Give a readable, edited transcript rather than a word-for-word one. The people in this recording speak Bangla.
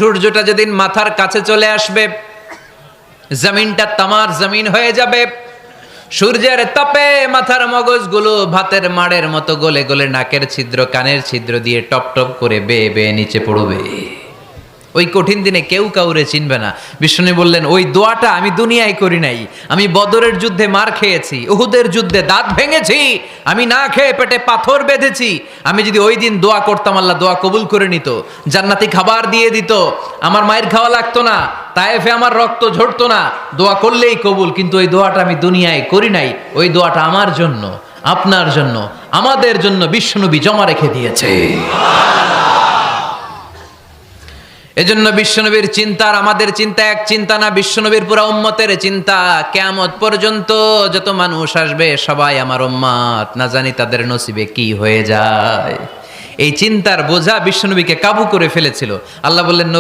সূর্যটা যেদিন মাথার কাছে চলে আসবে, জমিনটা তামার জমিন হয়ে যাবে। সূর্যের তাপে মাথার মগজগুলো ভাতের মাড়ের মতো গলে গলে নাকের ছিদ্র কানের ছিদ্র দিয়ে টপ টপ করে বেয়ে বেয়ে নিচে পড়বে। ওই কঠিন দিনে কেউ কাউরে চিনবে না। বিষ্ণু বললেন, ওই দোয়াটা আমি দুনিয়ায় করি নাই। আমি বদরের যুদ্ধে মার খেয়েছি, উহুদের যুদ্ধে দাঁত ভেঙেছি, আমি না খেয়ে পেটে পাথর বেঁধেছি। আমি যদি ওই দিন দোয়া করতাম, আল্লাহ দোয়া কবুল করে নিত, জান্নাতি খাবার দিয়ে দিত, আমার মায়ের খাওয়া লাগতো না, তায়েফে আমার রক্ত ঝরতো না, দোয়া করলেই কবুল। কিন্তু ওই দোয়াটা আমি দুনিয়ায় করি নাই। ওই দোয়াটা আমার জন্য, আপনার জন্য, আমাদের জন্য বিশ্বনবী জমা রেখে দিয়েছে। এজন্য বিশ্বনবীর চিন্তা আর আমাদের চিন্তা এক চিন্তা না। বিশ্বনবীর পুরা উম্মতের চিন্তা, কিয়ামত পর্যন্ত যত মানুষ আসবে সবাই আমার উম্মত, না জানি তাদের নসিবে কি হয়ে যায়। এই চিন্তার বোঝা বিশ্বনবীকে কাবু করে ফেলেছিল। আল্লাহ বললেন, নবী